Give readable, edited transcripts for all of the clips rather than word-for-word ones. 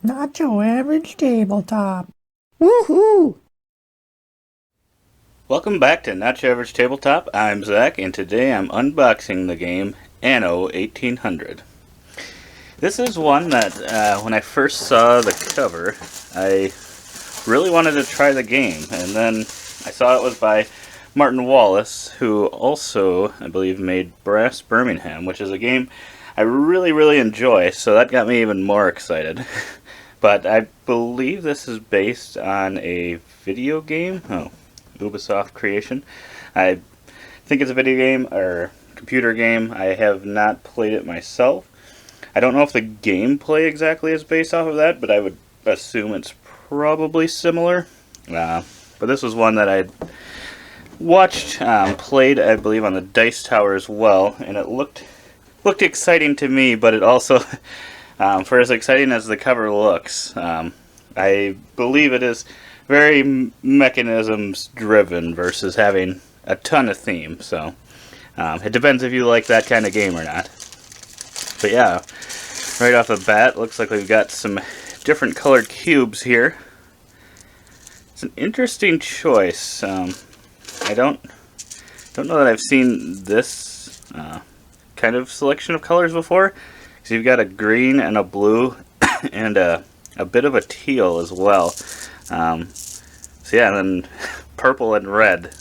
Not your average tabletop. Woohoo! Welcome back to Not Your Average Tabletop. I'm Zach, and today I'm unboxing the game Anno 1800. This is one that, when I first saw the cover, I really wanted to try the game, and then I saw it was by Martin Wallace, who also, I believe, made Brass Birmingham, which is a game I really enjoy, so that got me even more excited. But I believe this is based on a video game. Oh, Ubisoft creation. I think it's a video game or computer game. I have not played it myself. I don't know if the gameplay exactly is based off of that, but I would assume it's probably similar. But this was one that I watched, played, I believe, on the Dice Tower as well, and it looked exciting to me, but it also, for as exciting as the cover looks, I believe it is very mechanisms driven versus having a ton of theme. So it depends if you like that kind of game or not. But yeah, right off the bat, looks like we've got some different colored cubes here. It's an interesting choice. I don't know that I've seen this kind of selection of colors before. So you've got a green and a blue and a bit of a teal as well. So yeah, and then purple and red.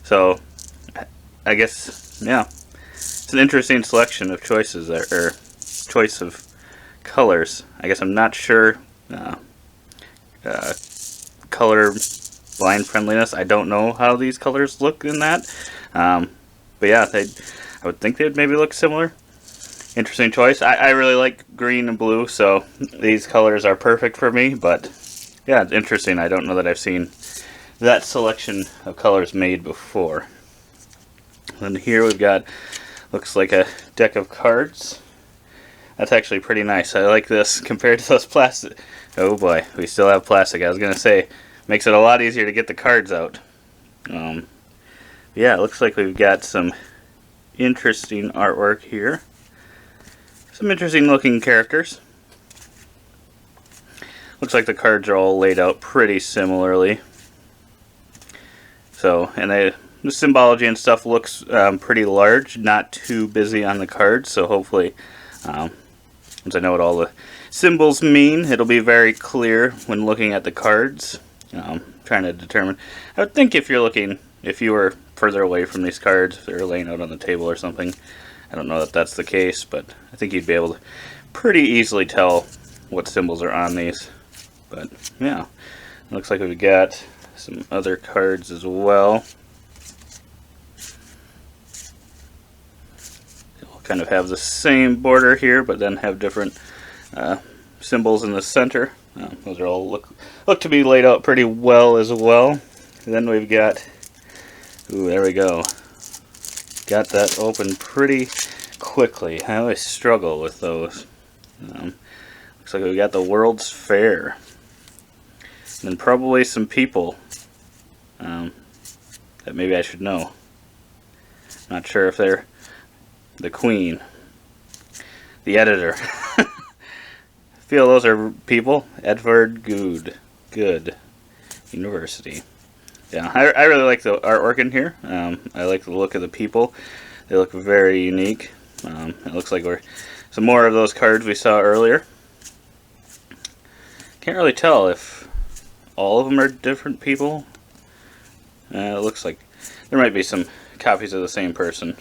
So I guess, yeah, it's an interesting selection of choices there, or choice of colors. I guess I'm not sure color blind friendliness. I don't know how these colors look in that. But yeah, I would think they'd maybe look similar. Interesting choice. I really like green and blue, so these colors are perfect for me. But yeah, it's interesting. I don't know that I've seen that selection of colors made before. And here we've got, looks like a deck of cards. That's actually pretty nice. I like this compared to those plastic. Oh boy, we still have plastic. I was going to say, makes it a lot easier to get the cards out. Yeah, it looks like we've got some interesting artwork here. Some interesting looking characters. Looks like the cards are all laid out pretty similarly. So, and the symbology and stuff looks pretty large, not too busy on the cards, so hopefully, once I know what all the symbols mean, it'll be very clear when looking at the cards. Trying to determine. I would think if you were further away from these cards, if they were laying out on the table or something, I don't know that that's the case, but I think you'd be able to pretty easily tell what symbols are on these. But yeah, looks like we've got some other cards as well. They'll kind of have the same border here, but then have different symbols in the center. Those are all look to be laid out pretty well as well. And then we've got, ooh, there we go. Got that open pretty quickly. I always struggle with those. Looks like we got the World's Fair. And then probably some people that maybe I should know. Not sure if they're the Queen, the editor. I feel those are people. Edward Good University. Yeah, I really like the artwork in here. I like the look of the people. They look very unique. It looks like we're some more of those cards we saw earlier. Can't really tell if all of them are different people. It looks like there might be some copies of the same person.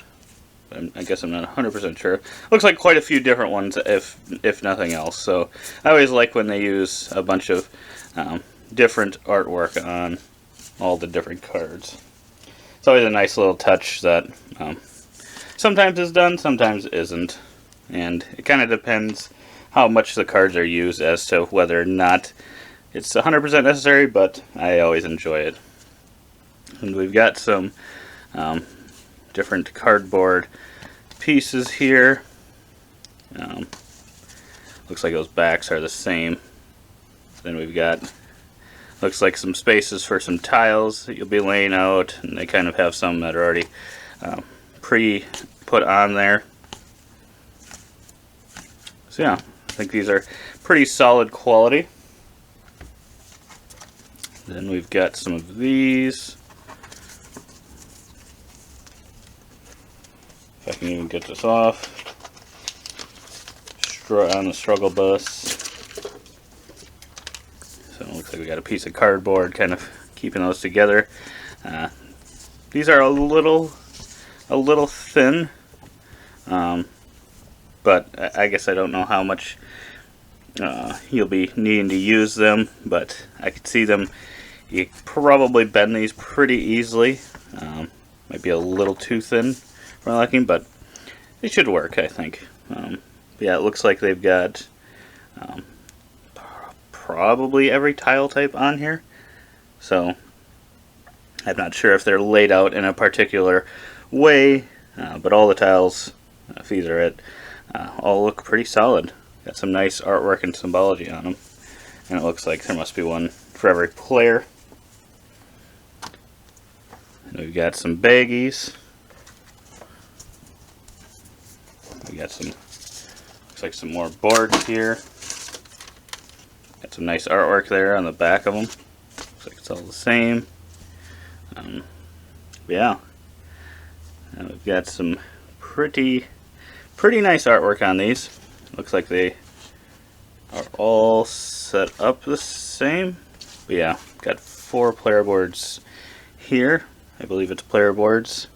I guess I'm not 100% sure. Looks like quite a few different ones, if nothing else. So I always like when they use a bunch of different artwork on all the different cards. It's always a nice little touch that sometimes is done, sometimes isn't. And it kind of depends how much the cards are used as to whether or not it's 100% necessary, but I always enjoy it. And we've got some different cardboard pieces here. Looks like those backs are the same. Then we've got, looks like some spaces for some tiles that you'll be laying out, and they kind of have some that are already pre-put on there. So yeah, think these are pretty solid quality. Then we've got some of these. If I can even get this off. On the struggle bus. So it looks like we got a piece of cardboard kind of keeping those together. These are a little thin, but I guess I don't know how much you'll be needing to use them, but I could see them. You probably bend these pretty easily. Might be a little too thin for my liking, but they should work, I think. Yeah, it looks like they've got probably every tile type on here. So I'm not sure if they're laid out in a particular way, but all the tiles, if these are it, all look pretty solid. Got some nice artwork and symbology on them. And it looks like there must be one for every player. And we've got some baggies. We got some, looks like some more boards here. Got some nice artwork there on the back of them. Looks like it's all the same. Yeah. And we've got some pretty nice artwork on these. Looks like they are all set up the same. But yeah, got 4 player boards here. I believe it's player boards.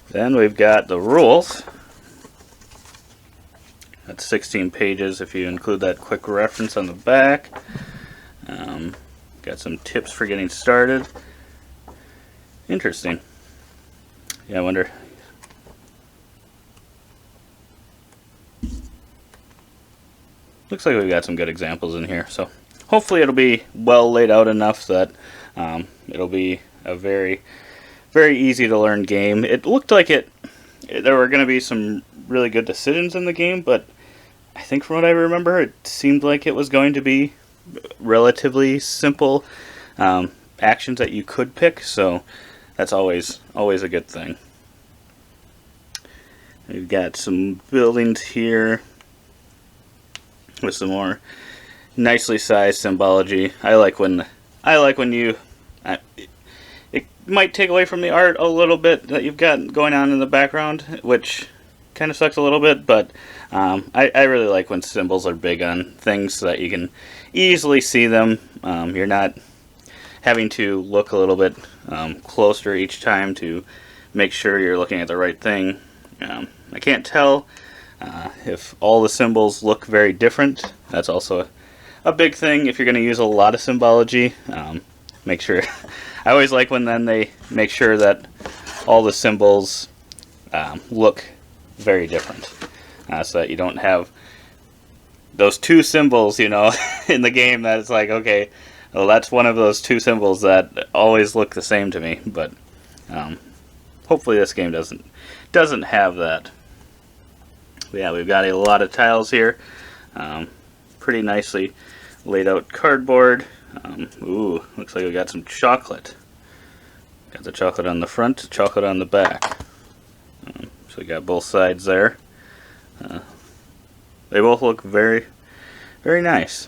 Then we've got the rules. That's 16 pages if you include that quick reference on the back. Got some tips for getting started. Interesting. Yeah, I wonder. Looks like we've got some good examples in here. So hopefully it'll be well laid out enough that it'll be a very easy to learn game. It looked like there were going to be some really good decisions in the game, but I think from what I remember, it seemed like it was going to be relatively simple actions that you could pick, so that's always a good thing. We've got some buildings here with some more nicely sized symbology. I like when you it might take away from the art a little bit that you've got going on in the background, which kind of sucks a little bit, but I really like when symbols are big on things so that you can easily see them. You're not having to look a little bit closer each time to make sure you're looking at the right thing. I can't tell if all the symbols look very different. That's also a big thing if you're going to use a lot of symbology. Make sure I always like when then they make sure that all the symbols look very different, so that you don't have those 2 symbols, in the game that it's like, okay, well, that's one of those 2 symbols that always look the same to me. But hopefully this game doesn't have that. But yeah, we've got a lot of tiles here. Pretty nicely laid out cardboard. Ooh, looks like we got some chocolate. Got the chocolate on the front, chocolate on the back. So we got both sides there. They both look very nice.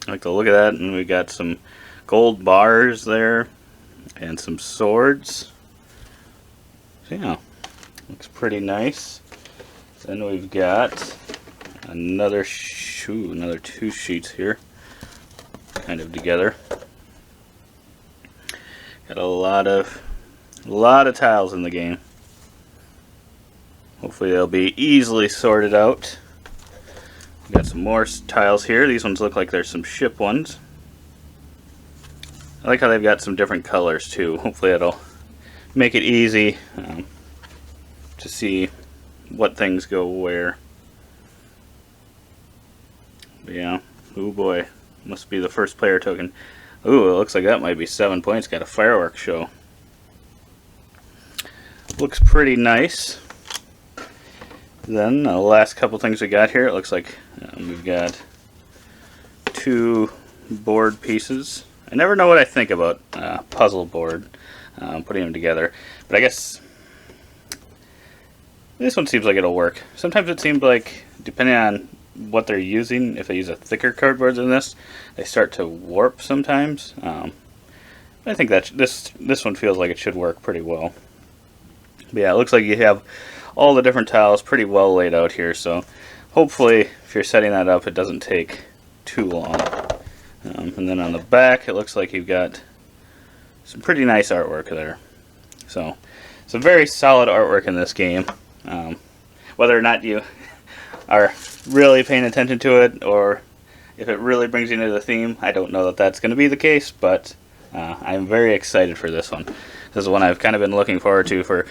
I like the look of that, and we got some gold bars there and some swords. So yeah, looks pretty nice. Then we've got another 2 sheets here, kind of together. Got a lot of tiles in the game. Hopefully they'll be easily sorted out. We've got some more tiles here. These ones look like there's some ship ones. I like how they've got some different colors too. Hopefully it'll make it easy to see what things go where. But yeah, oh boy, must be the first player token. Ooh, it looks like that might be 7 points. Got a fireworks show. Looks pretty nice. Then the last couple things we got here, it looks like we've got 2 board pieces. I never know what I think about puzzle board, putting them together, but I guess this one seems like it'll work. Sometimes it seems like, depending on what they're using, if they use a thicker cardboard than this, they start to warp sometimes. I think that this one feels like it should work pretty well. But yeah, it looks like you have all the different tiles pretty well laid out here, so hopefully if you're setting that up it doesn't take too long. And then on the back it looks like you've got some pretty nice artwork there. So some very solid artwork in this game. Whether or not you are really paying attention to it or if it really brings you into the theme, I don't know that that's going to be the case, but I'm very excited for this one. This is one I've kind of been looking forward to for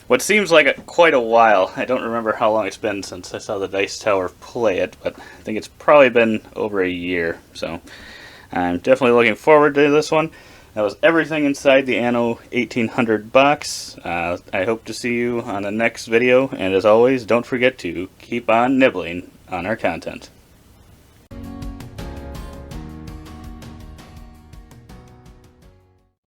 what seems like quite a while. I don't remember how long it's been since I saw the Dice Tower play it, but I think it's probably been over a year. So I'm definitely looking forward to this one. That was everything inside the Anno 1800 box. I hope to see you on the next video, and as always, don't forget to keep on nibbling on our content.